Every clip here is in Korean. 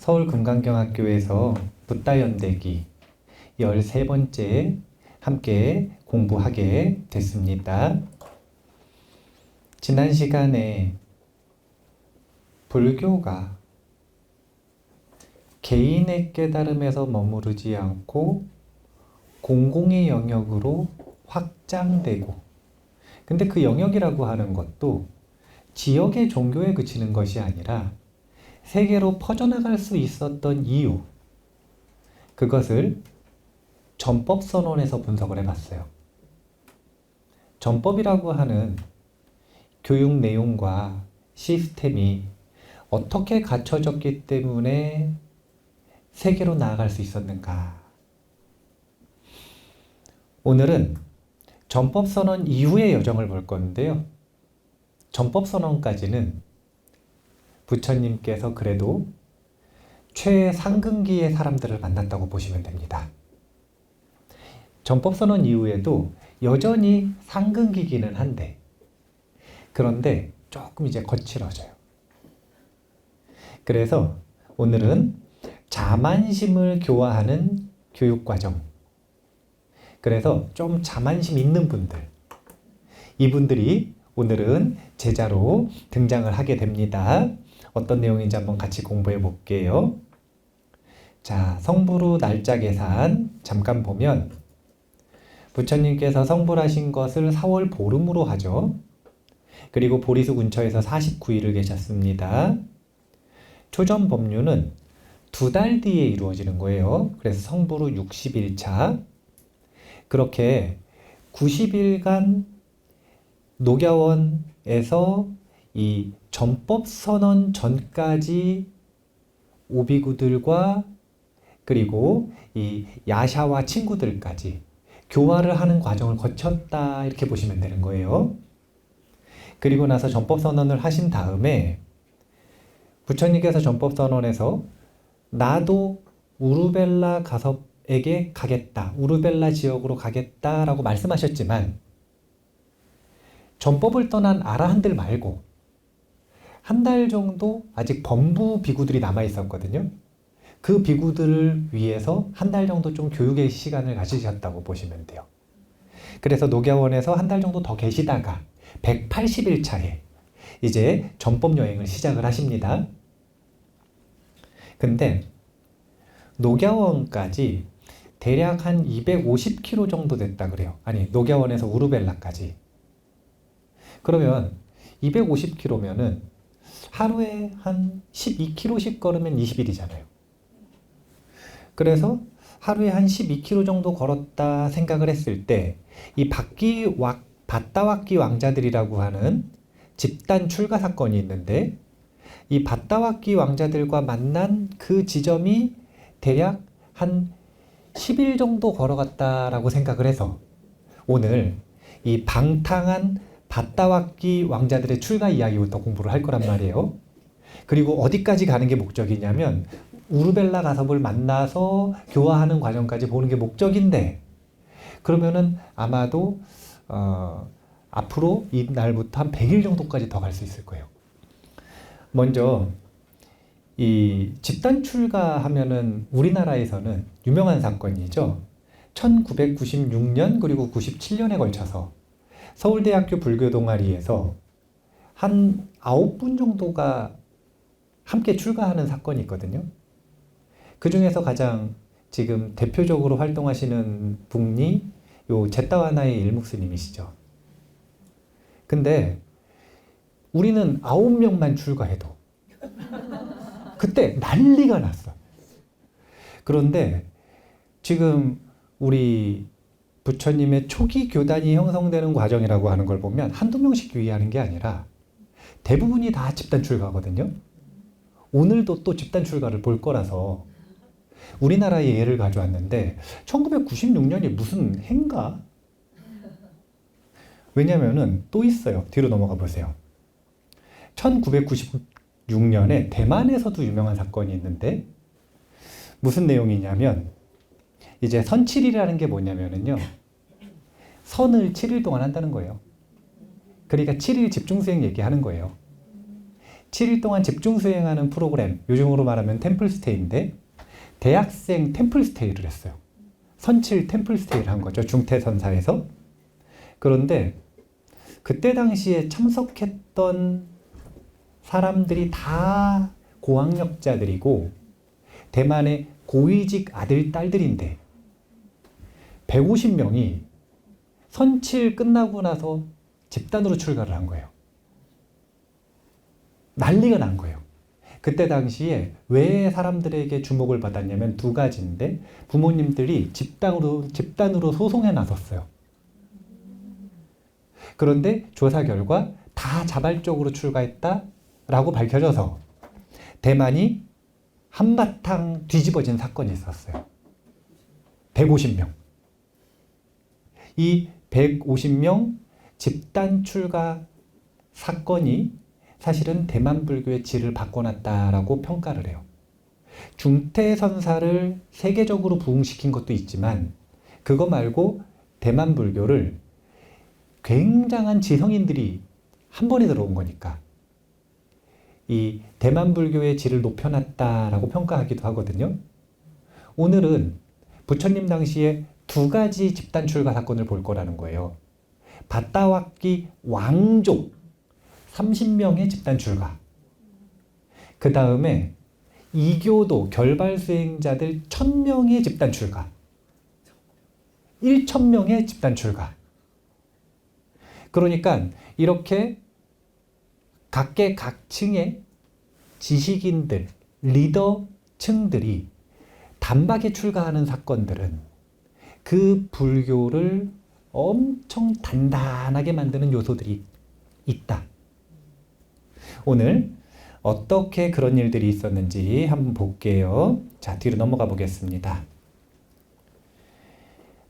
서울금강경학교에서 붓다연대기 13번째 함께 공부하게 됐습니다. 지난 시간에 불교가 개인의 깨달음에서 머무르지 않고 공공의 영역으로 확장되고, 근데 그 영역이라고 하는 것도 지역의 종교에 그치는 것이 아니라 세계로 퍼져나갈 수 있었던 이유, 그것을 전법선언에서 분석을 해봤어요. 전법이라고 하는 교육 내용과 시스템이 어떻게 갖춰졌기 때문에 세계로 나아갈 수 있었는가. 오늘은 전법선언 이후의 여정을 볼 건데요. 전법선언까지는 부처님께서 그래도 최상근기의 사람들을 만났다고 보시면 됩니다. 전법선언 이후에도 여전히 상근기기는 한데, 그런데 조금 이제 거칠어져요. 그래서 오늘은 자만심을 교화하는 교육과정. 그래서 좀 자만심 있는 분들, 이분들이 오늘은 제자로 등장을 하게 됩니다. 어떤 내용인지 한번 같이 공부해 볼게요. 자, 성불후 날짜 계산 잠깐 보면 부처님께서 성불하신 것을 4월 보름으로 하죠. 그리고 보리수 근처에서 49일을 계셨습니다. 초전 법류는 2달 뒤에 이루어지는 거예요. 그래서 성불후 60일차. 그렇게 90일간 녹야원에서 이 전법선언 전까지 오비구들과 그리고 이 야샤와 친구들까지 교화를 하는 과정을 거쳤다, 이렇게 보시면 되는 거예요. 그리고 나서 전법선언을 하신 다음에 부처님께서 전법선언에서 나도 우르벨라 가섭에게 가겠다, 우르벨라 지역으로 가겠다라고 말씀하셨지만 전법을 떠난 아라한들 말고 한 달 정도 아직 범부 비구들이 남아 있었거든요. 그 비구들을 위해서 한 달 정도 좀 교육의 시간을 가지셨다고 보시면 돼요. 그래서 녹야원에서 한 달 정도 더 계시다가 180일 차에 이제 전법 여행을 시작을 하십니다. 근데 녹야원까지 대략 한 250km 정도 됐다 그래요. 아니, 녹야원에서 우르벨라까지. 그러면 250km면은 하루에 한 12km씩 걸으면 20일이잖아요. 그래서 하루에 한 12km 정도 걸었다 생각을 했을 때 이 바따와끼 왕자들이라고 하는 집단 출가 사건이 있는데, 이 바따와끼 왕자들과 만난 그 지점이 대략 한 10일 정도 걸어갔다라고 생각을 해서 오늘 이 방탕한 바따와끼 왕자들의 출가 이야기부터 공부를 할 거란 말이에요. 그리고 어디까지 가는 게 목적이냐면 우르벨라 가섭을 만나서 교화하는 과정까지 보는 게 목적인데, 그러면은 아마도 앞으로 이 날부터 한 100일 정도까지 더 갈 수 있을 거예요. 먼저 이 집단 출가하면은 우리나라에서는 유명한 사건이죠. 1996년 그리고 97년에 걸쳐서 서울대학교 불교 동아리에서 한 9분 정도가 함께 출가하는 사건이 있거든요. 그 중에서 가장 지금 대표적으로 활동하시는 분이 요 제타와나의 일묵스님이시죠. 근데 우리는 9명만 출가해도 그때 난리가 났어. 그런데 지금 우리 부처님의 초기 교단이 형성되는 과정이라고 하는 걸 보면 한두 명씩 유의하는 게 아니라 대부분이 다 집단 출가거든요. 오늘도 또 집단 출가를 볼 거라서 우리나라의 예를 가져왔는데 1996년이 무슨 해인가? 왜냐면은 또 있어요. 뒤로 넘어가 보세요. 1996년에 대만에서도 유명한 사건이 있는데 무슨 내용이냐면 이제 선칠이라는 게 뭐냐면은요, 선을 7일 동안 한다는 거예요. 그러니까 7일 집중수행 얘기하는 거예요. 7일 동안 집중 수행하는 프로그램, 요즘으로 말하면 템플스테이인데 대학생 템플스테이를 했어요. 선칠 템플스테이를 한 거죠. 중태선사에서. 그런데 그때 당시에 참석했던 사람들이 다 고학력자들이고 대만의 고위직 아들, 딸들인데 150명이 선칠 끝나고 나서 집단으로 출가를 한 거예요. 난리가 난 거예요. 그때 당시에 왜 사람들에게 주목을 받았냐면 두 가지인데 부모님들이 집단으로 소송에 나섰어요. 그런데 조사 결과 다 자발적으로 출가했다라고 밝혀져서 대만이 한바탕 뒤집어진 사건이 있었어요. 150명. 이 150명 집단 출가 사건이 사실은 대만 불교의 질을 바꿔놨다라고 평가를 해요. 중태선사를 세계적으로 부흥시킨 것도 있지만 그거 말고 대만 불교를 굉장한 지성인들이 한 번에 들어온 거니까 이 대만 불교의 질을 높여놨다라고 평가하기도 하거든요. 오늘은 부처님 당시에 두 가지 집단 출가 사건을 볼 거라는 거예요. 바다왁기 왕족 30명의 집단 출가. 그 다음에 이교도 결발 수행자들 1000명의 집단 출가. 1000명의 집단 출가. 그러니까 이렇게 각계각층의 지식인들, 리더층들이 단박에 출가하는 사건들은 그 불교를 엄청 단단하게 만드는 요소들이 있다. 오늘 어떻게 그런 일들이 있었는지 한번 볼게요. 자, 뒤로 넘어가 보겠습니다.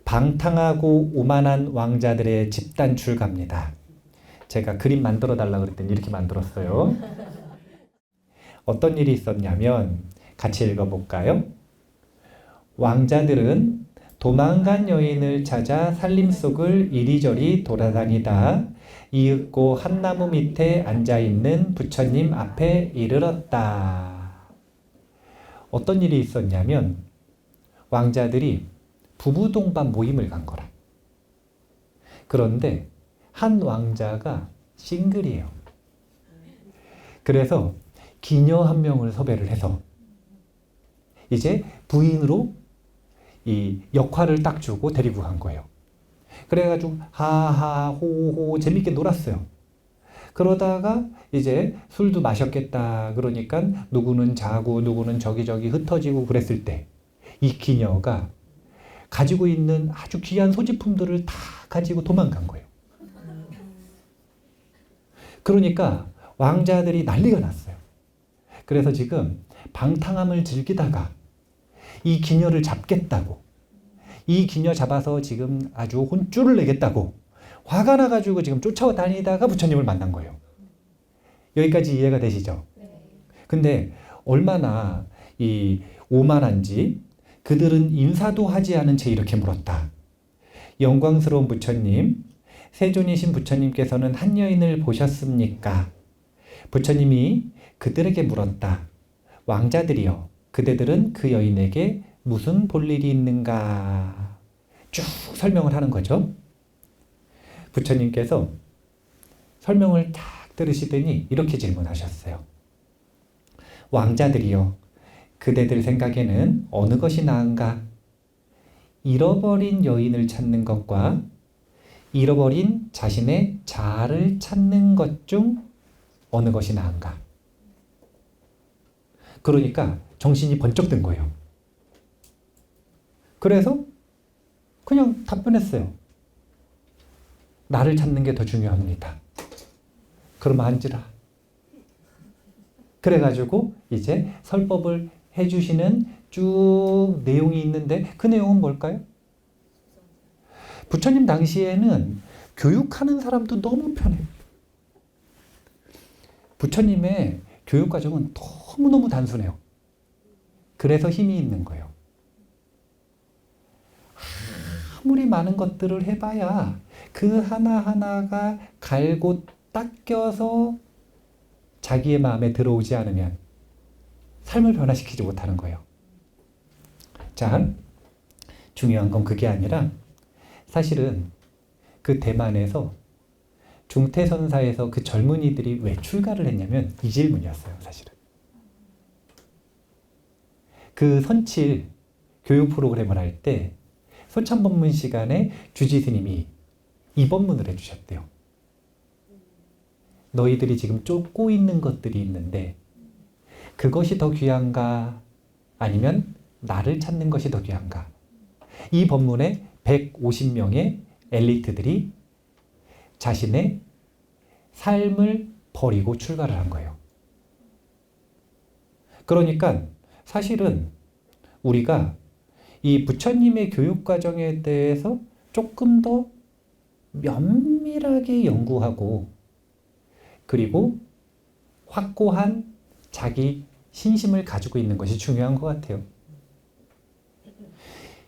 방탕하고 오만한 왕자들의 집단 출가입니다. 제가 그림 만들어 달라고 그랬더니 이렇게 만들었어요. 어떤 일이 있었냐면 같이 읽어볼까요? 왕자들은 도망간 여인을 찾아 산림속을 이리저리 돌아다니다 이윽고 한 나무 밑에 앉아있는 부처님 앞에 이르렀다. 어떤 일이 있었냐면 왕자들이 부부 동반 모임을 간 거라. 그런데 한 왕자가 싱글이에요. 그래서 기녀 한 명을 섭외를 해서 이제 부인으로 이 역할을 딱 주고 데리고 간 거예요. 그래가지고 하하 호호 재밌게 놀았어요. 그러다가 이제 술도 마셨겠다. 그러니까 누구는 자고 누구는 저기저기 흩어지고 그랬을 때 이 기녀가 가지고 있는 아주 귀한 소지품들을 다 가지고 도망간 거예요. 그러니까 왕자들이 난리가 났어요. 그래서 지금 방탕함을 즐기다가 이 기녀를 잡겠다고, 이 기녀 잡아서 지금 아주 혼쭐을 내겠다고 화가 나가지고 지금 쫓아다니다가 부처님을 만난 거예요. 여기까지 이해가 되시죠? 근데 얼마나 이 오만한지 그들은 인사도 하지 않은 채 이렇게 물었다. 영광스러운 부처님, 세존이신 부처님께서는 한 여인을 보셨습니까? 부처님이 그들에게 물었다. 왕자들이여, 그대들은 그 여인에게 무슨 볼일이 있는가? 쭉 설명을 하는 거죠. 부처님께서 설명을 딱 들으시더니 이렇게 질문하셨어요. 왕자들이여, 그대들 생각에는 어느 것이 나은가? 잃어버린 여인을 찾는 것과 잃어버린 자신의 자아를 찾는 것 중 어느 것이 나은가? 그러니까 정신이 번쩍 든 거예요. 그래서 그냥 답변했어요. 나를 찾는 게 더 중요합니다. 그러면 앉으라. 그래가지고 이제 설법을 해주시는 쭉 내용이 있는데 그 내용은 뭘까요? 부처님 당시에는 교육하는 사람도 너무 편해요. 부처님의 교육 과정은 너무너무 단순해요. 그래서 힘이 있는 거예요. 아무리 많은 것들을 해봐야 그 하나하나가 갈고 닦여서 자기의 마음에 들어오지 않으면 삶을 변화시키지 못하는 거예요. 자, 중요한 건 그게 아니라 사실은 그 대만에서 중태선사에서 그 젊은이들이 왜 출가를 했냐면 이 질문이었어요. 사실은. 그 선칠 교육 프로그램을 할 때 소참법문 시간에 주지 스님이 이 법문을 해주셨대요. 너희들이 지금 쫓고 있는 것들이 있는데 그것이 더 귀한가 아니면 나를 찾는 것이 더 귀한가. 이 법문에 150명의 엘리트들이 자신의 삶을 버리고 출가를 한 거예요. 그러니까 사실은 우리가 이 부처님의 교육 과정에 대해서 조금 더 면밀하게 연구하고 그리고 확고한 자기 신심을 가지고 있는 것이 중요한 것 같아요.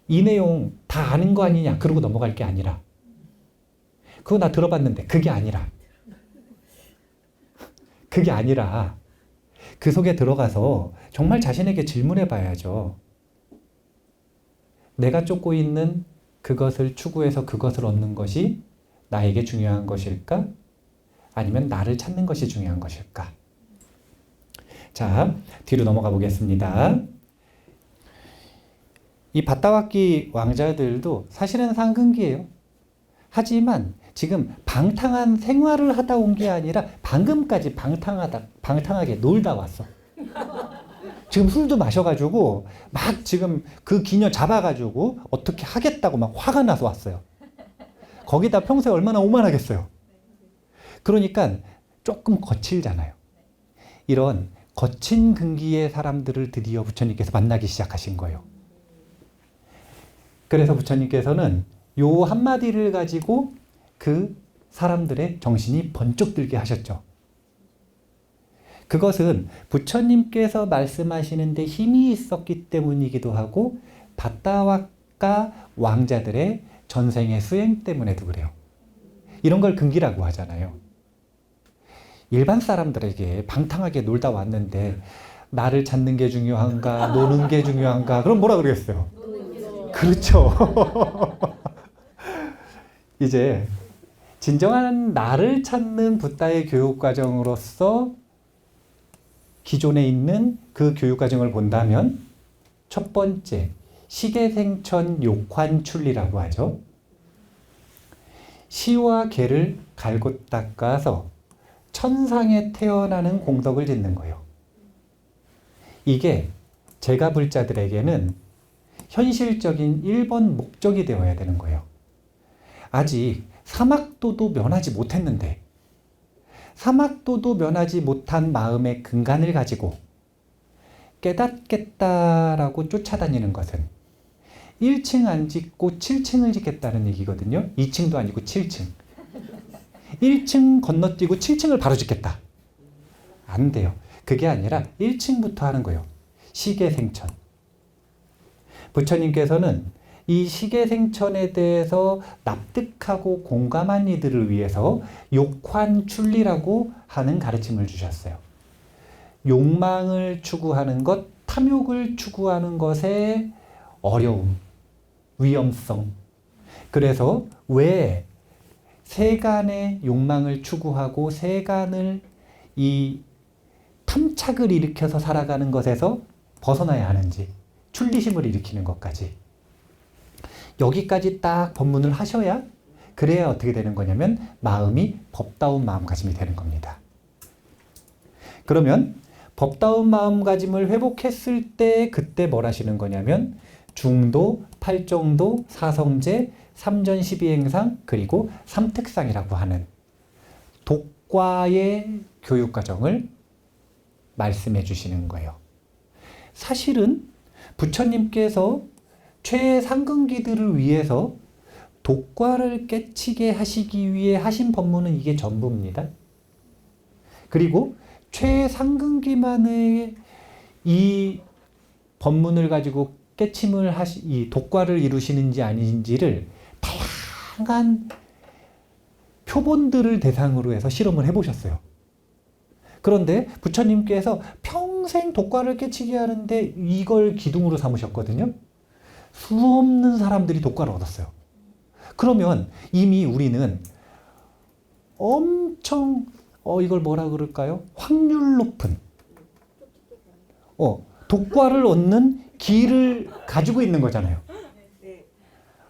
이 내용 다 아는 거 아니냐 그러고 넘어갈 게 아니라 그거 나 들어봤는데 그게 아니라 그 속에 들어가서 정말 자신에게 질문해 봐야죠. 내가 쫓고 있는 그것을 추구해서 그것을 얻는 것이 나에게 중요한 것일까? 아니면 나를 찾는 것이 중요한 것일까? 자, 뒤로 넘어가 보겠습니다. 이 바타와키 왕자들도 사실은 상근기예요. 하지만 지금 방탕한 생활을 하다 온 게 아니라 방금까지 방탕하게 놀다 왔어. 지금 술도 마셔가지고 막 지금 그 기녀 잡아가지고 어떻게 하겠다고 막 화가 나서 왔어요. 거기다 평소에 얼마나 오만하겠어요. 그러니까 조금 거칠잖아요. 이런 거친 근기의 사람들을 드디어 부처님께서 만나기 시작하신 거예요. 그래서 부처님께서는 요 한마디를 가지고 그 사람들의 정신이 번쩍 들게 하셨죠. 그것은 부처님께서 말씀하시는데 힘이 있었기 때문이기도 하고 바타와카 왕자들의 전생의 수행 때문에도 그래요. 이런 걸 근기라고 하잖아요. 일반 사람들에게 방탕하게 놀다 왔는데 나를 찾는 게 중요한가 노는 게 중요한가 그럼 뭐라 그러겠어요? 그렇죠. 이제 진정한 나를 찾는 붓다의 교육 과정으로서 기존에 있는 그 교육 과정을 본다면 첫 번째 시계생천 욕환출리라고 하죠. 시와 개를 갈고 닦아서 천상에 태어나는 공덕을 짓는 거예요. 이게 제가 불자들에게는 현실적인 1번 목적이 되어야 되는 거예요. 아직 사막도도 면하지 못했는데 사막도도 면하지 못한 마음의 근간을 가지고 깨닫겠다라고 쫓아다니는 것은 1층 안 짓고 7층을 짓겠다는 얘기거든요. 2층도 아니고 7층. 1층 건너뛰고 7층을 바로 짓겠다. 안 돼요. 그게 아니라 1층부터 하는 거예요. 시계생천. 부처님께서는 이 시계생천에 대해서 납득하고 공감한 이들을 위해서 욕환출리라고 하는 가르침을 주셨어요. 욕망을 추구하는 것, 탐욕을 추구하는 것의 어려움, 위험성. 그래서 왜 세간의 욕망을 추구하고 세간을 이 탐착을 일으켜서 살아가는 것에서 벗어나야 하는지, 출리심을 일으키는 것까지. 여기까지 딱 법문을 하셔야 그래야 어떻게 되는 거냐면 마음이 법다운 마음가짐이 되는 겁니다. 그러면 법다운 마음가짐을 회복했을 때 그때 뭘 하시는 거냐면 중도, 팔정도, 사성제, 삼전십이행상 그리고 삼특상이라고 하는 독과의 교육과정을 말씀해 주시는 거예요. 사실은 부처님께서 최상근기들을 위해서 독과를 깨치게 하시기 위해 하신 법문은 이게 전부입니다. 그리고 최상근기만의 이 법문을 가지고 깨침을 이 독과를 이루시는지 아닌지를 다양한 표본들을 대상으로 해서 실험을 해보셨어요. 그런데 부처님께서 평생 독과를 깨치게 하는데 이걸 기둥으로 삼으셨거든요. 수없는 사람들이 독과를 얻었어요. 그러면 이미 우리는 엄청 이걸 뭐라 그럴까요? 확률 높은 독과를 얻는 길을 가지고 있는 거잖아요.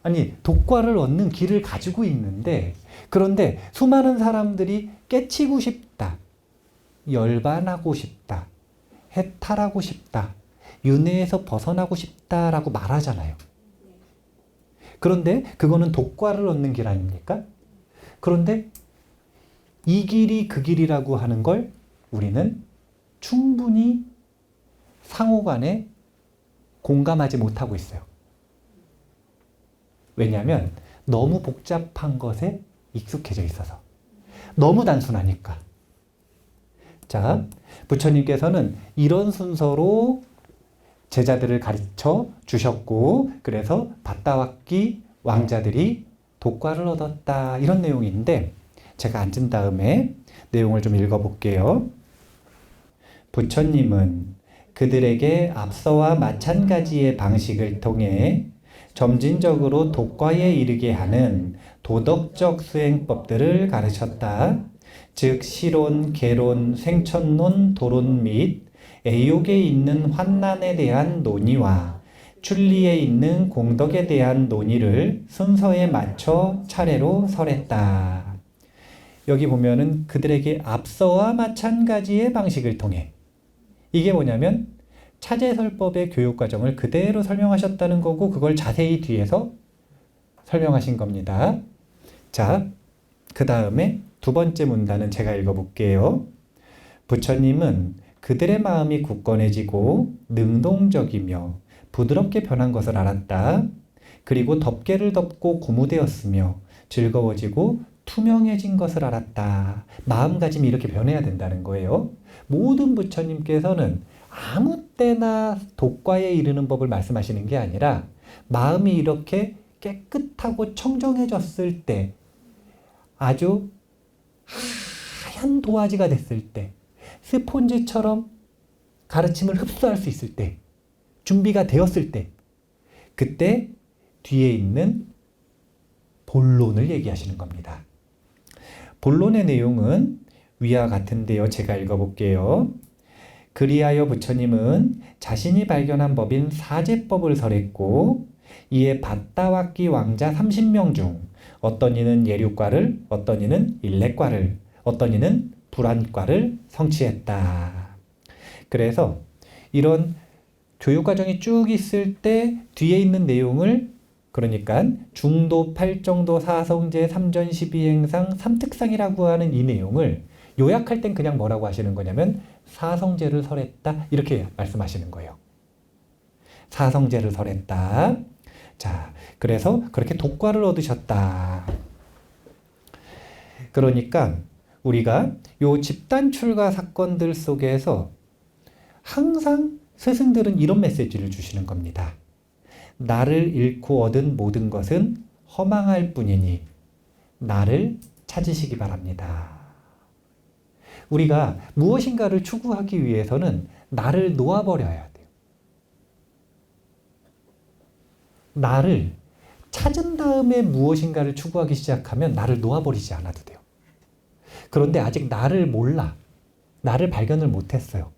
아니, 독과를 얻는 길을 가지고 있는데, 그런데 수많은 사람들이 깨치고 싶다, 열반하고 싶다, 해탈하고 싶다, 윤회에서 벗어나고 싶다라고 말하잖아요. 그런데 그거는 독과를 얻는 길 아닙니까? 그런데 이 길이 그 길이라고 하는 걸 우리는 충분히 상호간에 공감하지 못하고 있어요. 왜냐하면 너무 복잡한 것에 익숙해져 있어서. 너무 단순하니까. 자, 부처님께서는 이런 순서로 제자들을 가르쳐 주셨고, 그래서 밧다왁기 왕자들이 독과를 얻었다, 이런 내용인데, 제가 앉은 다음에 내용을 좀 읽어볼게요. 부처님은 그들에게 앞서와 마찬가지의 방식을 통해 점진적으로 독과에 이르게 하는 도덕적 수행법들을 가르쳤다. 즉 실론, 계론, 생천론, 도론 및 애욕에 있는 환난에 대한 논의와 출리에 있는 공덕에 대한 논의를 순서에 맞춰 차례로 설했다. 여기 보면은 그들에게 앞서와 마찬가지의 방식을 통해, 이게 뭐냐면 차제설법의 교육과정을 그대로 설명하셨다는 거고, 그걸 자세히 뒤에서 설명하신 겁니다. 자, 그 다음에 두 번째 문단은 제가 읽어볼게요. 부처님은 그들의 마음이 굳건해지고 능동적이며 부드럽게 변한 것을 알았다. 그리고 덮개를 덮고 고무되었으며 즐거워지고 투명해진 것을 알았다. 마음가짐이 이렇게 변해야 된다는 거예요. 모든 부처님께서는 아무 때나 독과에 이르는 법을 말씀하시는 게 아니라, 마음이 이렇게 깨끗하고 청정해졌을 때, 아주 하얀 도화지가 됐을 때, 스폰지처럼 가르침을 흡수할 수 있을 때, 준비가 되었을 때, 그때 뒤에 있는 본론을 얘기하시는 겁니다. 본론의 내용은 위와 같은데요. 제가 읽어볼게요. 그리하여 부처님은 자신이 발견한 법인 사제법을 설했고, 이에 밧다왁기 왕자 30명 중 어떤 이는 예류과를, 어떤 이는 일례과를, 어떤 이는 불안과를 성취했다. 그래서 이런 교육과정이 쭉 있을 때 뒤에 있는 내용을, 그러니까 중도, 팔정도, 사성제, 삼전시비행상, 삼특상이라고 하는 이 내용을 요약할 땐 그냥 뭐라고 하시는 거냐면 사성제를 설했다, 이렇게 말씀하시는 거예요. 사성제를 설했다. 자, 그래서 그렇게 독과를 얻으셨다. 그러니까 우리가 요 집단 출가 사건들 속에서 항상 스승들은 이런 메시지를 주시는 겁니다. 나를 잃고 얻은 모든 것은 허망할 뿐이니 나를 찾으시기 바랍니다. 우리가 무엇인가를 추구하기 위해서는 나를 놓아버려야 돼요. 나를 찾은 다음에 무엇인가를 추구하기 시작하면 나를 놓아버리지 않아도 돼요. 그런데 아직 나를 몰라. 나를 발견을 못했어요.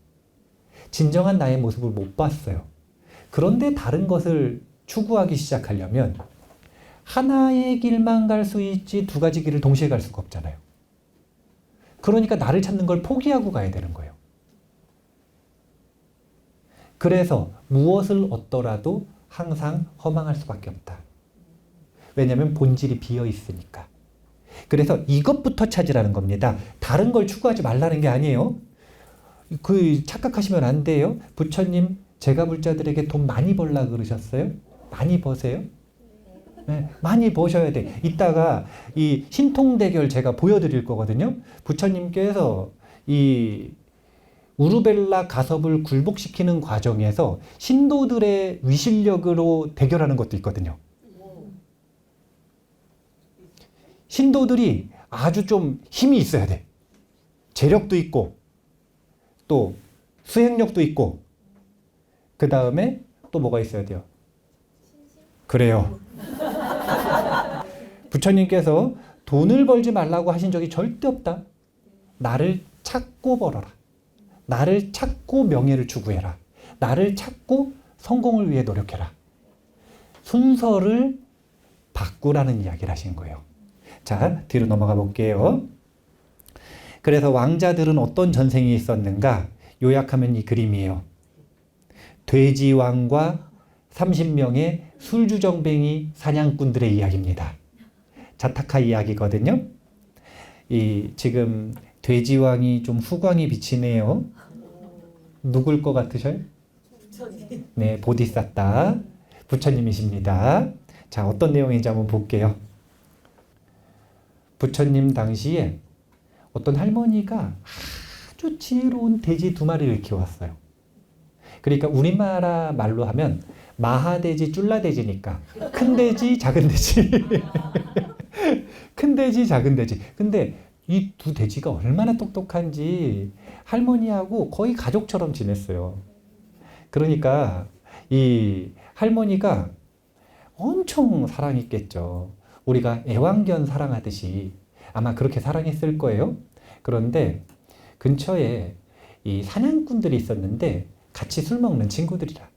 진정한 나의 모습을 못 봤어요. 그런데 다른 것을 추구하기 시작하려면 하나의 길만 갈 수 있지 두 가지 길을 동시에 갈 수가 없잖아요. 그러니까 나를 찾는 걸 포기하고 가야 되는 거예요. 그래서 무엇을 얻더라도 항상 허망할 수밖에 없다. 왜냐하면 본질이 비어 있으니까. 그래서 이것부터 찾으라는 겁니다. 다른 걸 추구하지 말라는 게 아니에요. 착각하시면 안 돼요. 부처님 제가 불자들에게 돈 많이 벌라 그러셨어요? 많이 버세요? 네, 많이 버셔야 돼. 이따가 이 신통대결 제가 보여드릴 거거든요. 부처님께서 이 우르벨라 가섭을 굴복시키는 과정에서 신도들의 위실력으로 대결하는 것도 있거든요. 신도들이 아주 좀 힘이 있어야 돼. 재력도 있고 또 수행력도 있고, 그 다음에 또 뭐가 있어야 돼요? 그래요. 부처님께서 돈을 벌지 말라고 하신 적이 절대 없다. 나를 찾고 벌어라. 나를 찾고 명예를 추구해라. 나를 찾고 성공을 위해 노력해라. 순서를 바꾸라는 이야기를 하신 거예요. 자, 뒤로 넘어가 볼게요. 그래서 왕자들은 어떤 전생이 있었는가? 요약하면 이 그림이에요. 돼지왕과 30명의 술주정뱅이 사냥꾼들의 이야기입니다. 자타카 이야기거든요. 지금 돼지왕이 좀 후광이 비치네요. 누굴 것 같으셔요? 네, 보디사tta 부처님이십니다. 자, 어떤 내용인지 한번 볼게요. 부처님 당시에 어떤 할머니가 아주 지혜로운 돼지 2마리를 키웠어요. 그러니까 우리나라 말로 하면 마하돼지, 쫄라돼지니까 큰 돼지, 작은 돼지. 큰 돼지, 작은 돼지. 근데 이 2 돼지가 얼마나 똑똑한지 할머니하고 거의 가족처럼 지냈어요. 그러니까 이 할머니가 엄청 사랑했겠죠. 우리가 애완견 사랑하듯이 아마 그렇게 사랑했을 거예요. 그런데 근처에 이 사냥꾼들이 있었는데 같이 술 먹는 친구들이라.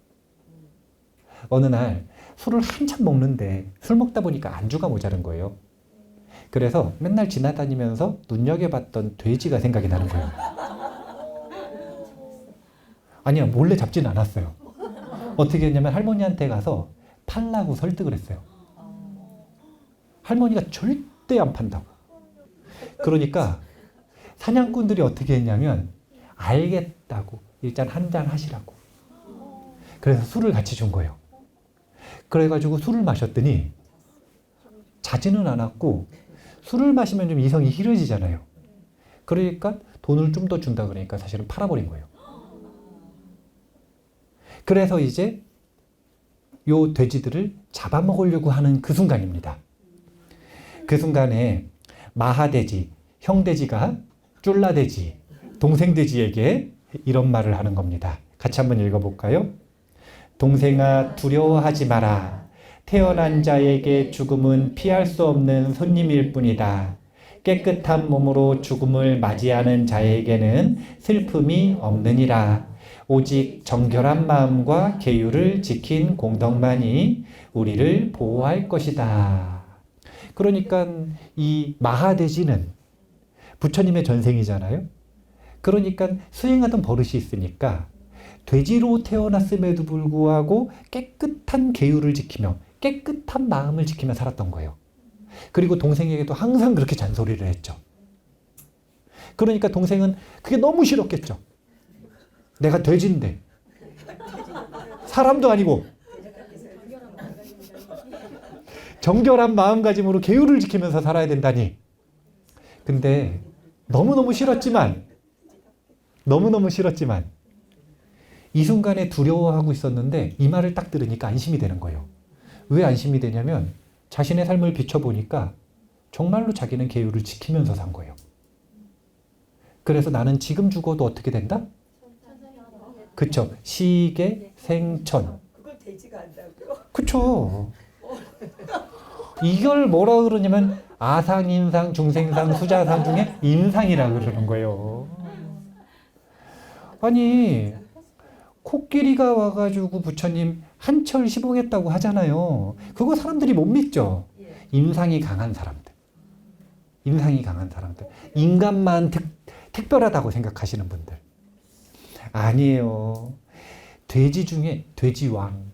어느 날 술을 한참 먹는데 술 먹다 보니까 안주가 모자른 거예요. 그래서 맨날 지나다니면서 눈여겨봤던 돼지가 생각이 나는 거예요. 아니요, 몰래 잡지는 않았어요. 어떻게 했냐면 할머니한테 가서 팔라고 설득을 했어요. 할머니가 절대 안 판다고. 그러니까 사냥꾼들이 어떻게 했냐면 알겠다고 일단 한 잔 하시라고. 그래서 술을 같이 준 거예요. 그래가지고 술을 마셨더니 자지는 않았고 술을 마시면 좀 이성이 희려지잖아요. 그러니까 돈을 좀 더 준다 그러니까 사실은 팔아버린 거예요. 그래서 이제 요 돼지들을 잡아먹으려고 하는 그 순간입니다. 그 순간에 마하돼지, 형돼지가 쫄라돼지, 동생돼지에게 이런 말을 하는 겁니다. 같이 한번 읽어볼까요? 동생아, 두려워하지 마라. 태어난 자에게 죽음은 피할 수 없는 손님일 뿐이다. 깨끗한 몸으로 죽음을 맞이하는 자에게는 슬픔이 없느니라. 오직 정결한 마음과 계율을 지킨 공덕만이 우리를 보호할 것이다. 그러니까 이 마하돼지는 부처님의 전생이잖아요. 그러니까 수행하던 버릇이 있으니까 돼지로 태어났음에도 불구하고 깨끗한 계율을 지키며 깨끗한 마음을 지키며 살았던 거예요. 그리고 동생에게도 항상 그렇게 잔소리를 했죠. 그러니까 동생은 그게 너무 싫었겠죠. 내가 돼지인데 사람도 아니고 정결한 마음가짐으로 계율을 지키면서 살아야 된다니. 근데 너무너무 싫었지만 이 순간에 두려워하고 있었는데 이 말을 딱 들으니까 안심이 되는 거예요. 왜 안심이 되냐면 자신의 삶을 비춰보니까 정말로 자기는 계율을 지키면서 산 거예요. 그래서 나는 지금 죽어도 어떻게 된다? 그쵸. 시계, 생천. 그걸 돼지가 한다고요? 그쵸. 이걸 뭐라 그러냐면 아상, 인상, 중생상, 수자상 중에 인상이라 그러는 거예요. 아니 코끼리가 와가지고 부처님 한철 시봉했다고 하잖아요. 그거 사람들이 못 믿죠. 인상이 강한 사람들. 인간만 특별하다고 생각하시는 분들. 아니에요. 돼지 중에 돼지왕,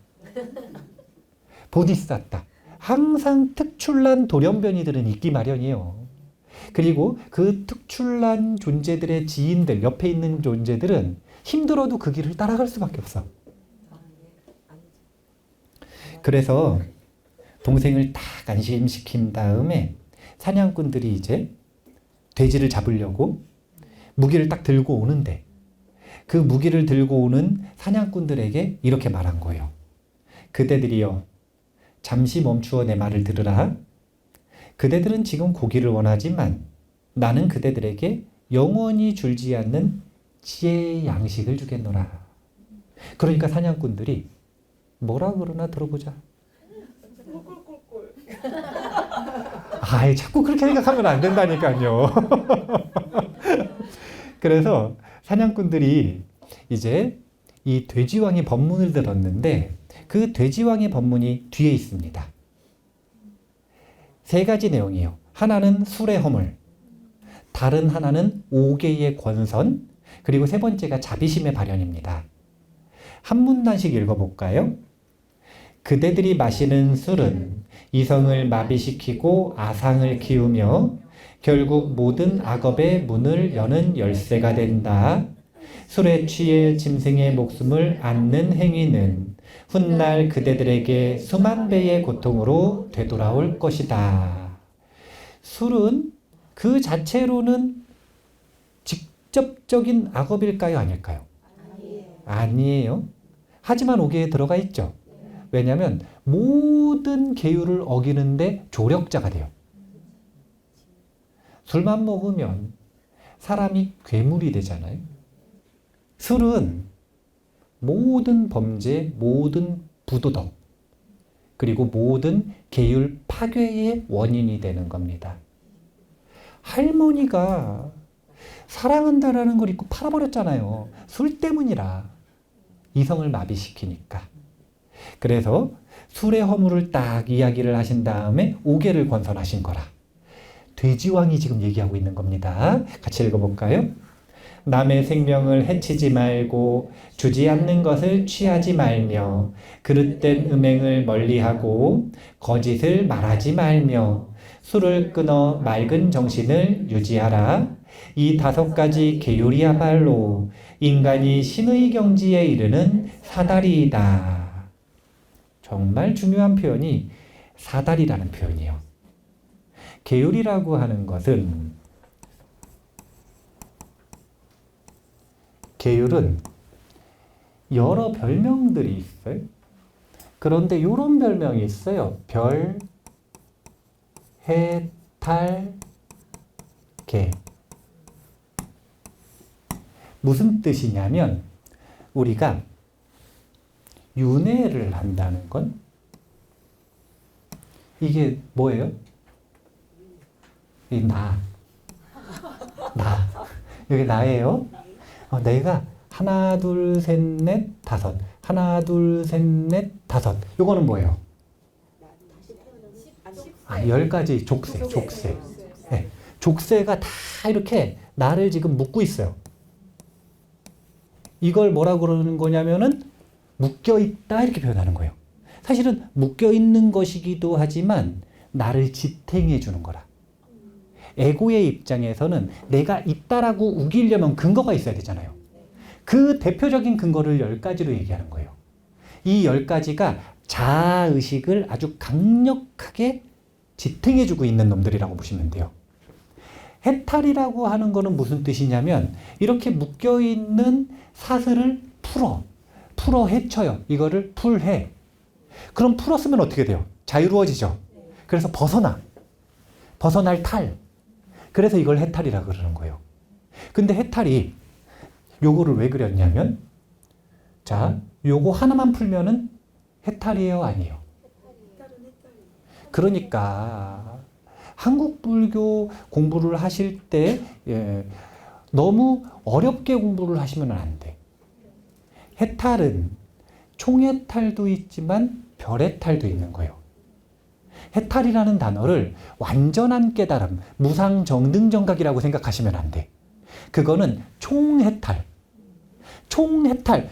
보디사tta. 항상 특출난 돌연변이들은 있기 마련이에요. 그리고 그 특출난 존재들의 지인들, 옆에 있는 존재들은 힘들어도 그 길을 따라갈 수밖에 없어. 그래서 동생을 딱 안심시킨 다음에 사냥꾼들이 이제 돼지를 잡으려고 무기를 딱 들고 오는데 그 무기를 들고 오는 사냥꾼들에게 이렇게 말한 거예요. 그대들이여, 잠시 멈추어 내 말을 들으라. 그대들은 지금 고기를 원하지만 나는 그대들에게 영원히 줄지 않는 어찌에 양식을 주겠노라. 그러니까 사냥꾼들이 뭐라 그러나 들어보자. 꿀꿀꿀꿀. 아이, 자꾸 그렇게 생각하면 안 된다니까요. 그래서 사냥꾼들이 이제 이 돼지왕의 법문을 들었는데 그 돼지왕의 법문이 뒤에 있습니다. 세 가지 내용이에요. 하나는 술의 허물, 다른 하나는 옥외의 권선, 그리고 세 번째가 자비심의 발현입니다. 한 문단씩 읽어볼까요? 그대들이 마시는 술은 이성을 마비시키고 아상을 키우며 결국 모든 악업의 문을 여는 열쇠가 된다. 술에 취해 짐승의 목숨을 앗는 행위는 훗날 그대들에게 수만 배의 고통으로 되돌아올 것이다. 술은 그 자체로는 직접적인 악업일까요? 아닐까요? 아니에요. 하지만 옥외에 들어가 있죠. 왜냐하면 모든 계율을 어기는데 조력자가 돼요. 술만 먹으면 사람이 괴물이 되잖아요. 술은 모든 범죄, 모든 부도덕, 그리고 모든 계율 파괴의 원인이 되는 겁니다. 할머니가 사랑한다라는 걸 잊고 팔아버렸잖아요. 술 때문이라. 이성을 마비시키니까. 그래서 술의 허물을 딱 이야기를 하신 다음에 옥외를 권선하신 거라. 돼지왕이 지금 얘기하고 있는 겁니다. 같이 읽어볼까요? 남의 생명을 해치지 말고 주지 않는 것을 취하지 말며 그릇된 음행을 멀리하고 거짓을 말하지 말며 술을 끊어 맑은 정신을 유지하라. 이 5가지 계율이야말로 인간이 신의 경지에 이르는 사다리이다. 정말 중요한 표현이 사다리라는 표현이에요. 계율이라고 하는 것은, 계율은 여러 별명들이 있어요. 그런데 이런 별명이 있어요. 별, 해, 탈, 개. 무슨 뜻이냐면 우리가 윤회를 한다는 건 이게 뭐예요? 이 나. 여기 나예요. 내가 하나, 둘, 셋, 넷, 다섯. 하나, 둘, 셋, 넷, 다섯. 요거는 뭐예요? 10가지 족쇄. 네. 족쇄가 다 이렇게 나를 지금 묶고 있어요. 이걸 뭐라고 그러는 거냐면은 묶여있다 이렇게 표현하는 거예요. 사실은 묶여있는 것이기도 하지만 나를 지탱해 주는 거라. 에고의 입장에서는 내가 있다라고 우기려면 근거가 있어야 되잖아요. 그 대표적인 근거를 10가지로 얘기하는 거예요. 이 10가지가 자아의식을 아주 강력하게 지탱해주고 있는 놈들이라고 보시면 돼요. 해탈이라고 하는 거는 무슨 뜻이냐면 이렇게 묶여있는 사슬을 풀어 헤쳐요. 이거를 풀해. 그럼 풀었으면 어떻게 돼요? 자유로워지죠. 그래서 벗어날 탈. 그래서 이걸 해탈이라고 그러는 거예요. 근데 해탈이 요거를 왜 그렸냐면, 자, 요거 하나만 풀면은 해탈이에요, 아니에요? 그러니까 한국 불교 공부를 하실 때 너무 어렵게 공부를 하시면 안 돼. 해탈은 총해탈도 있지만 별해탈도 있는 거예요. 해탈이라는 단어를 완전한 깨달음, 무상정등정각이라고 생각하시면 안 돼. 그거는 총해탈.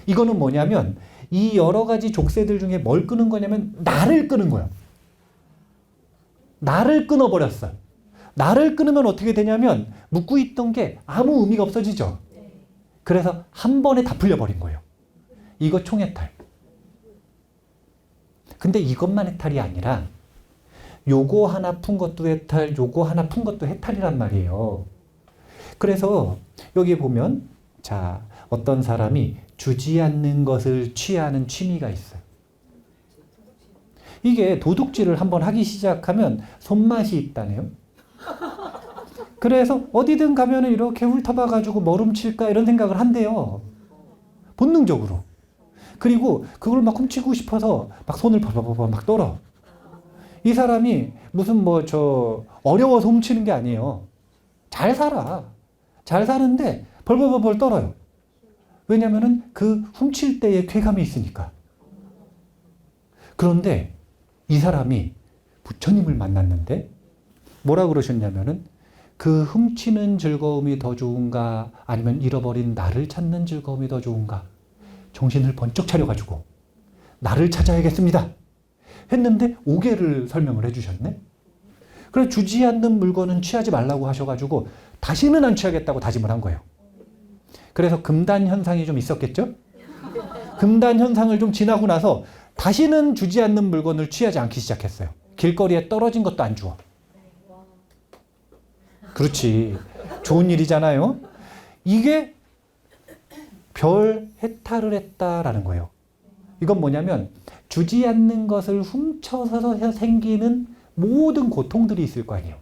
이거는 뭐냐면 이 여러 가지 족쇄들 중에 뭘 끄는 거냐면 나를 끄는 거예요. 나를 끊어버렸어. 나를 끊으면 어떻게 되냐면 묶고 있던 게 아무 의미가 없어지죠. 그래서 한 번에 다 풀려버린 거예요. 이거 총해탈. 근데 이것만 해탈이 아니라 요거 하나 푼 것도 해탈, 요거 하나 푼 것도 해탈이란 말이에요. 그래서 여기 보면, 자, 어떤 사람이 주지 않는 것을 취하는 취미가 있어요. 이게 도둑질을 한번 하기 시작하면 손맛이 있다네요. 그래서 어디든 가면은 이렇게 훑어봐가지고 뭐 훔칠까 이런 생각을 한대요. 본능적으로. 그리고 그걸 막 훔치고 싶어서 막 손을 벌벌벌 막 떨어. 이 사람이 무슨 어려워서 훔치는 게 아니에요. 잘 살아. 잘 사는데 벌벌벌 떨어요. 왜냐면은 그 훔칠 때의 쾌감이 있으니까. 그런데 이 사람이 부처님을 만났는데 뭐라 그러셨냐면은 그 훔치는 즐거움이 더 좋은가 아니면 잃어버린 나를 찾는 즐거움이 더 좋은가 정신을 번쩍 차려가지고 나를 찾아야겠습니다 했는데 5개를 설명을 해주셨네. 그래서 주지 않는 물건은 취하지 말라고 하셔가지고 다시는 안 취하겠다고 다짐을 한 거예요. 그래서 금단 현상이 좀 있었겠죠? 금단 현상을 좀 지나고 나서 다시는 주지 않는 물건을 취하지 않기 시작했어요. 길거리에 떨어진 것도 안 주워. 그렇지. 좋은 일이잖아요. 이게 별 해탈을 했다라는 거예요. 이건 뭐냐면 주지 않는 것을 훔쳐서 생기는 모든 고통들이 있을 거 아니에요.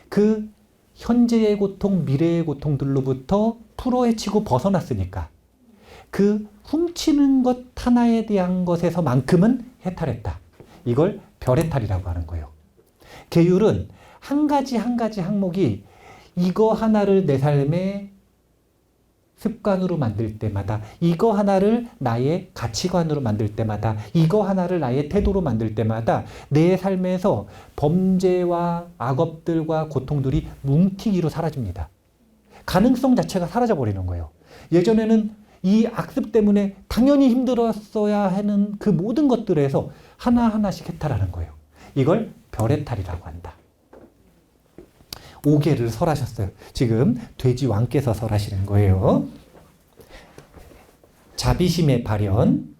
그 현재의 고통, 미래의 고통들로부터 풀어헤치고 벗어났으니까 그 훔치는 것 하나에 대한 것에서만큼은 해탈했다. 이걸 별해탈이라고 하는 거예요. 계율은 한 가지 한 가지 항목이 이거 하나를 내 삶의 습관으로 만들 때마다, 이거 하나를 나의 가치관으로 만들 때마다, 이거 하나를 나의 태도로 만들 때마다 내 삶에서 범죄와 악업들과 고통들이 뭉티기로 사라집니다. 가능성 자체가 사라져버리는 거예요. 예전에는 이 악습 때문에 당연히 힘들었어야 하는 그 모든 것들에서 하나하나씩 해탈하는 거예요. 이걸 별해탈이라고 한다. 5개를 설하셨어요. 지금 돼지 왕께서 설하시는 거예요. 자비심의 발현.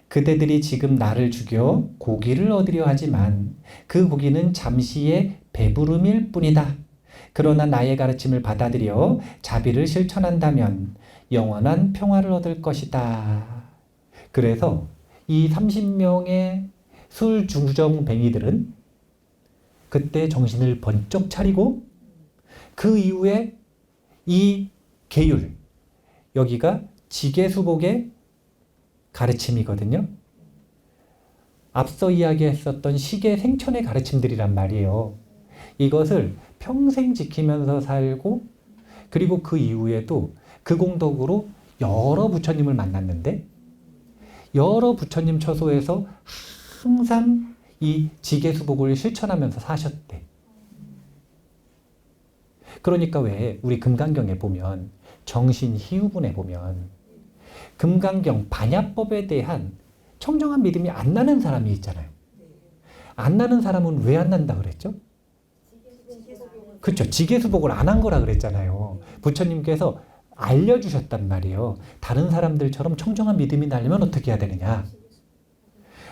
그대들이 지금 나를 죽여 고기를 얻으려 하지만 그 고기는 잠시의 배부름일 뿐이다. 그러나 나의 가르침을 받아들여 자비를 실천한다면 영원한 평화를 얻을 것이다. 그래서 이 30명의 술주정뱅이들은 그때 정신을 번쩍 차리고 그 이후에 이 계율, 여기가 지계수복의 가르침이거든요. 앞서 이야기했었던 시계 생천의 가르침들이란 말이에요. 이것을 평생 지키면서 살고 그리고 그 이후에도 그 공덕으로 여러 부처님을 만났는데 여러 부처님 처소에서 항상 이 지계수복을 실천하면서 사셨대. 그러니까 왜 우리 금강경에 보면 정신희우분에 보면 금강경 반야법에 대한 청정한 믿음이 안 나는 사람이 있잖아요. 안 나는 사람은 왜 안 난다 그랬죠? 그렇죠. 지계수복을 안 한 거라 그랬잖아요. 부처님께서 알려주셨단 말이에요. 다른 사람들처럼 청정한 믿음이 나려면 어떻게 해야 되느냐.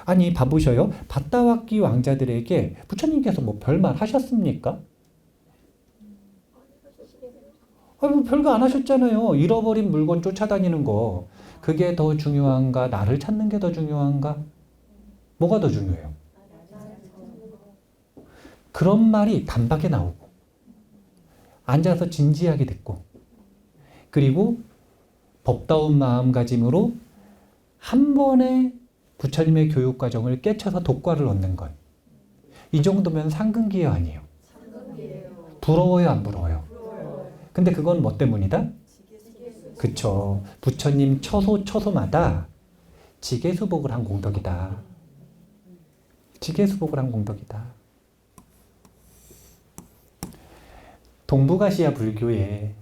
아니 봐보셔요. 밧다왁기 왕자들에게 부처님께서 뭐 별말 하셨습니까? 뭐 별거 안 하셨잖아요. 잃어버린 물건 쫓아다니는 거. 그게 더 중요한가? 나를 찾는 게 더 중요한가? 뭐가 더 중요해요? 그런 말이 단박에 나오고 앉아서 진지하게 듣고 그리고 법다운 마음가짐으로 한 번에 부처님의 교육 과정을 깨쳐서 독과를 얻는 것. 이 정도면 상근기여 아니에요? 부러워요, 안 부러워요? 근데 그건 뭐 때문이다? 그쵸. 부처님 처소마다 지계수복을 한 공덕이다. 지계수복을 한 공덕이다. 동북아시아 불교의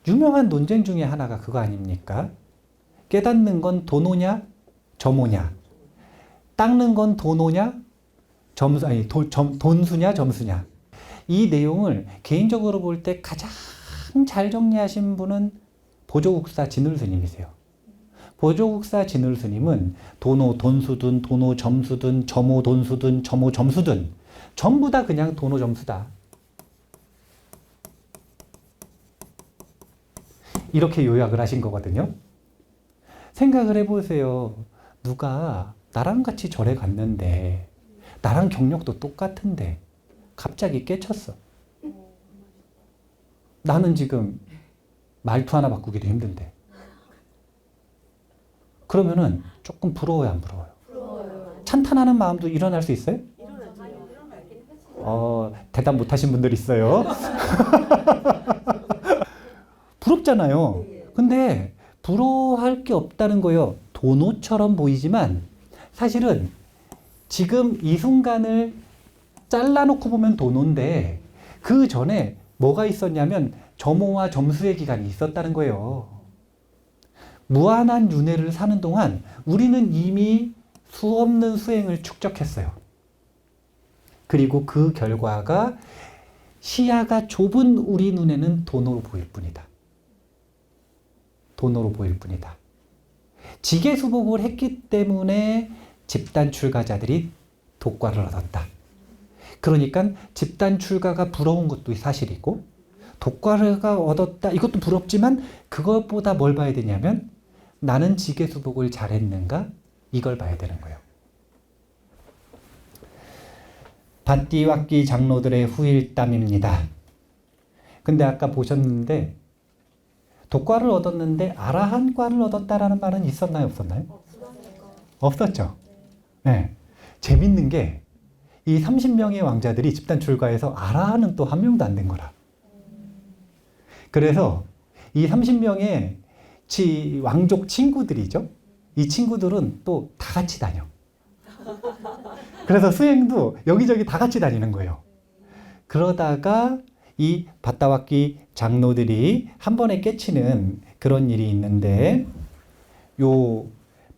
유명한 논쟁 중에 하나가 그거 아닙니까? 깨닫는 건 도노냐, 점오냐. 닦는 건 도노냐, 돈수냐, 점수냐. 이 내용을 개인적으로 볼 때 가장 잘 정리하신 분은 보조국사 진울 스님이세요. 보조국사 진울 스님은 도노 돈수든 도노 점수든 점오 돈수든 점오 점수든 전부 다 그냥 도노 점수다. 이렇게 요약을 하신 거거든요. 생각을 해보세요. 누가 나랑 같이 절에 갔는데 나랑 경력도 똑같은데 갑자기 깨쳤어. 나는 지금 말투 하나 바꾸기도 힘든데. 그러면은 조금 부러워요, 안 부러워요? 부러워요. 찬탄하는 마음도 일어날 수 있어요? 대답 못하신 분들 있어요. 부럽잖아요. 근데 부러워할 게 없다는 거예요. 도노처럼 보이지만 사실은 지금 이 순간을 잘라놓고 보면 도노인데 그 전에 뭐가 있었냐면 점호와 점수의 기간이 있었다는 거예요. 무한한 윤회를 사는 동안 우리는 이미 수없는 수행을 축적했어요. 그리고 그 결과가 시야가 좁은 우리 눈에는 도노로 보일 뿐이다. 도노로 보일 뿐이다. 지계수복을 했기 때문에 집단 출가자들이 독과를 얻었다. 그러니까 집단 출가가 부러운 것도 사실이고 독과를 얻었다. 이것도 부럽지만 그것보다 뭘 봐야 되냐면 나는 지계수복을 잘했는가? 이걸 봐야 되는 거예요. 밭디왁기 장로들의 후일담입니다. 근데 아까 보셨는데 독과를 얻었는데 아라한과를 얻었다라는 말은 있었나요? 없었나요? 없었죠. 네. 재밌는 게 이 30명의 왕자들이 집단 출가해서 아라한은 또 한 명도 안 된 거라. 그래서 이 30명의 왕족 친구들이죠. 이 친구들은 또 다 같이 다녀. 그래서 수행도 여기저기 다 같이 다니는 거예요. 그러다가 이 밭다왁기 장로들이 한 번에 깨치는 그런 일이 있는데 요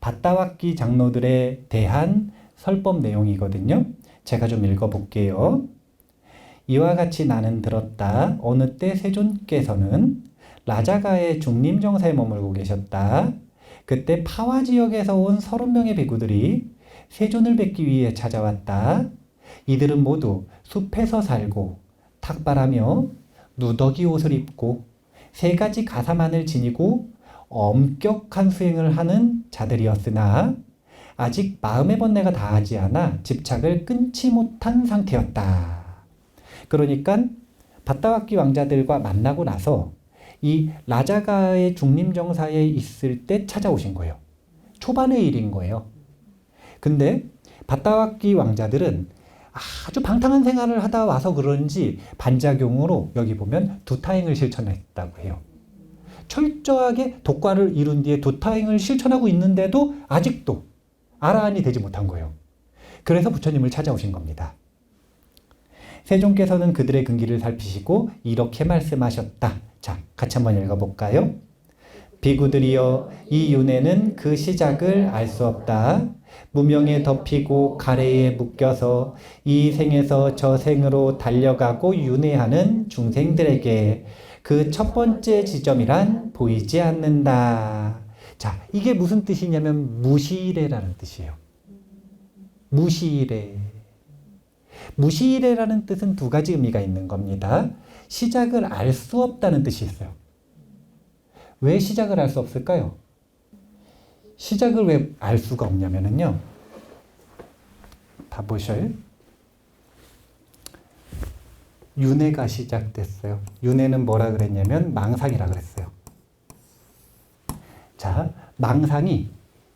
밭다왁기 장로들에 대한 설법 내용이거든요. 제가 좀 읽어볼게요. 이와 같이 나는 들었다. 어느 때 세존께서는 라자가의 중림정사에 머물고 계셨다. 그때 파와 지역에서 온 30명의 비구들이 세존을 뵙기 위해 찾아왔다. 이들은 모두 숲에서 살고 탁발하며 누더기 옷을 입고 3가지 가사만을 지니고 엄격한 수행을 하는 자들이었으나 아직 마음의 번뇌가 다하지 않아 집착을 끊지 못한 상태였다. 그러니까 밭다왁기 왕자들과 만나고 나서 이 라자가의 중림정사에 있을 때 찾아오신 거예요. 초반의 일인 거예요. 근데 밭다왁기 왕자들은 아주 방탕한 생활을 하다 와서 그런지 반작용으로 여기 보면 두타행을 실천했다고 해요. 철저하게 독과를 이룬 뒤에 두타행을 실천하고 있는데도 아직도 아라한이 되지 못한 거예요. 그래서 부처님을 찾아오신 겁니다. 세존께서는 그들의 근기를 살피시고 이렇게 말씀하셨다. 자, 같이 한번 읽어볼까요? 비구들이여, 이 윤회는 그 시작을 알 수 없다. 무명에 덮이고 가래에 묶여서 이 생에서 저 생으로 달려가고 윤회하는 중생들에게 그 첫 번째 지점이란 보이지 않는다. 자, 이게 무슨 뜻이냐면 무시이래라는 뜻이에요. 무시이래. 무시이래라는 뜻은 2가지 의미가 있는 겁니다. 시작을 알 수 없다는 뜻이 있어요. 왜 시작을 알 수 없을까요? 시작을 왜 알 수가 없냐면요. 다 보셔요. 윤회가 시작됐어요. 윤회는 뭐라 그랬냐면 망상이라 그랬어요. 자, 망상이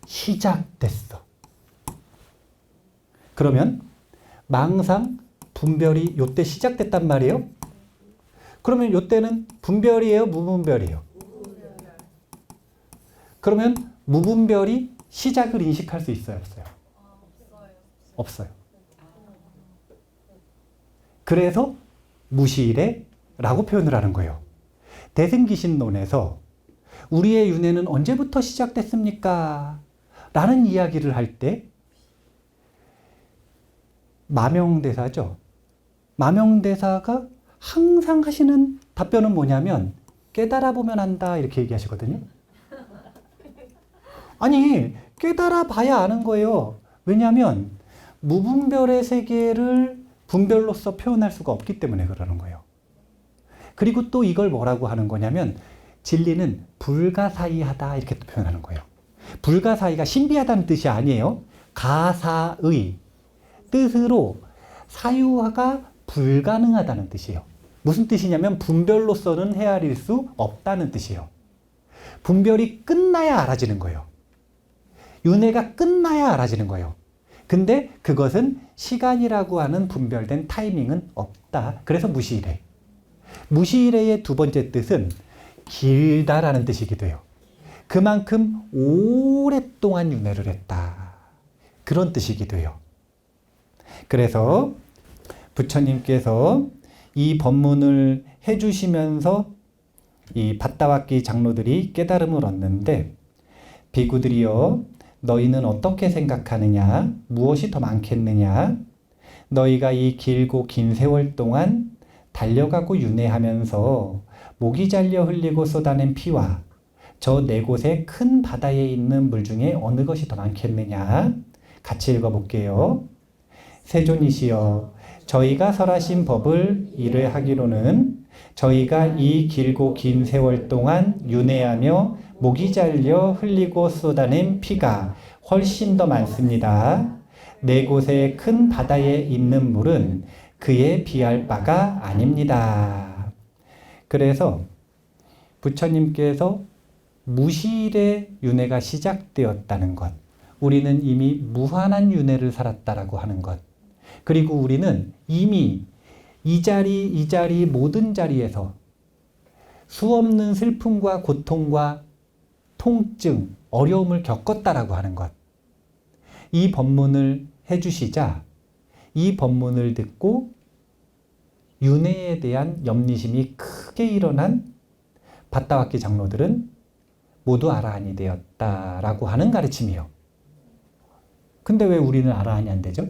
시작됐어. 그러면 망상, 분별이 요때 시작됐단 말이에요. 그러면 요때는 분별이에요? 무분별이에요? 그러면 무분별이 시작을 인식할 수 있어요? 없어요? 없어요. 그래서 무시이래라고 표현을 하는 거예요. 대승기신론에서 우리의 윤회는 언제부터 시작됐습니까? 라는 이야기를 할 때 마명대사죠. 마명대사가 항상 하시는 답변은 뭐냐면 깨달아 보면 안다 이렇게 얘기하시거든요. 아니 깨달아 봐야 아는 거예요. 왜냐하면 무분별의 세계를 분별로서 표현할 수가 없기 때문에 그러는 거예요. 그리고 또 이걸 뭐라고 하는 거냐면 진리는 불가사의하다 이렇게 또 표현하는 거예요. 불가사의가 신비하다는 뜻이 아니에요. 가사의 뜻으로 사유화가 불가능하다는 뜻이에요. 무슨 뜻이냐면 분별로서는 헤아릴 수 없다는 뜻이에요. 분별이 끝나야 알아지는 거예요. 윤회가 끝나야 알아지는 거예요. 근데 그것은 시간이라고 하는 분별된 타이밍은 없다. 그래서 무시일해. 무시일해의 두 번째 뜻은 길다라는 뜻이기도 해요. 그만큼 오랫동안 윤회를 했다. 그런 뜻이기도 해요. 그래서 부처님께서 이 법문을 해주시면서 이 밭다왁기 장로들이 깨달음을 얻는데, 비구들이여 너희는 어떻게 생각하느냐? 무엇이 더 많겠느냐? 너희가 이 길고 긴 세월 동안 달려가고 윤회하면서 목이 잘려 흘리고 쏟아낸 피와 저 네 곳의 큰 바다에 있는 물 중에 어느 것이 더 많겠느냐? 같이 읽어볼게요. 세존이시여 저희가 설하신 법을 이르하기로는 저희가 이 길고 긴 세월 동안 윤회하며 목이 잘려 흘리고 쏟아낸 피가 훨씬 더 많습니다. 네 곳의 큰 바다에 있는 물은 그에 비할 바가 아닙니다. 그래서 부처님께서 무시일의 윤회가 시작되었다는 것, 우리는 이미 무한한 윤회를 살았다라고 하는 것, 그리고 우리는 이미 이 자리 모든 자리에서 수없는 슬픔과 고통과 통증, 어려움을 겪었다라고 하는 것. 이 법문을 해주시자 이 법문을 듣고 윤회에 대한 염리심이 크게 일어난 밭다왁기 장로들은 모두 아라한이 되었다라고 하는 가르침이에요. 근데 왜 우리는 아라한이 안 되죠?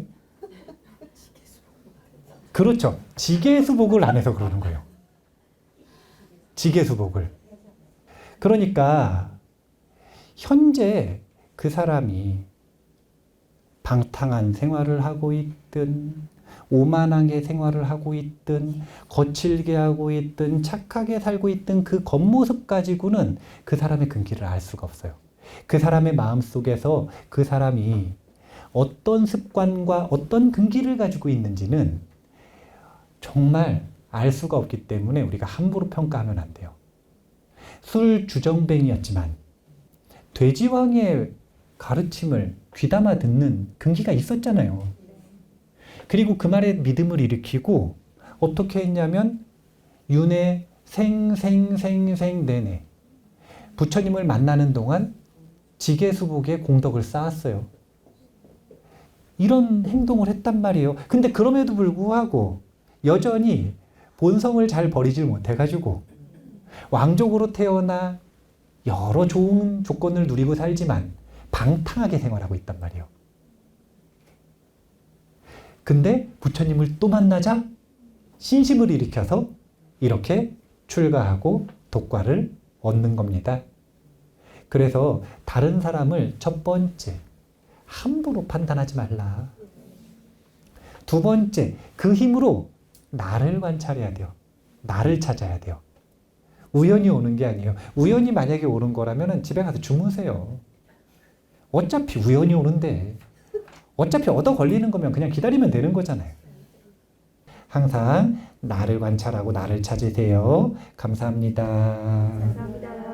그렇죠. 지계수복을 안 해서 그러는 거예요. 지계수복을. 그러니까 현재 그 사람이 방탕한 생활을 하고 있든 오만하게 생활을 하고 있든 거칠게 하고 있든 착하게 살고 있든 그 겉모습 가지고는 그 사람의 근기를 알 수가 없어요. 그 사람의 마음속에서 그 사람이 어떤 습관과 어떤 근기를 가지고 있는지는 정말 알 수가 없기 때문에 우리가 함부로 평가하면 안 돼요. 술 주정뱅이였지만 돼지왕의 가르침을 귀담아 듣는 근기가 있었잖아요. 그리고 그 말에 믿음을 일으키고 어떻게 했냐면 윤회 생생생생 내내 부처님을 만나는 동안 지계수복에 공덕을 쌓았어요. 이런 행동을 했단 말이에요. 근데 그럼에도 불구하고 여전히 본성을 잘 버리질 못해가지고 왕족으로 태어나 여러 좋은 조건을 누리고 살지만 방탕하게 생활하고 있단 말이에요. 근데 부처님을 또 만나자 신심을 일으켜서 이렇게 출가하고 독과를 얻는 겁니다. 그래서 다른 사람을 첫 번째, 함부로 판단하지 말라. 두 번째, 그 힘으로 나를 관찰해야 돼요. 나를 찾아야 돼요. 우연히 오는 게 아니에요. 우연히 만약에 오는 거라면 집에 가서 주무세요. 어차피 우연히 오는데, 어차피 얻어 걸리는 거면 그냥 기다리면 되는 거잖아요. 항상 나를 관찰하고 나를 찾으세요. 감사합니다. 감사합니다.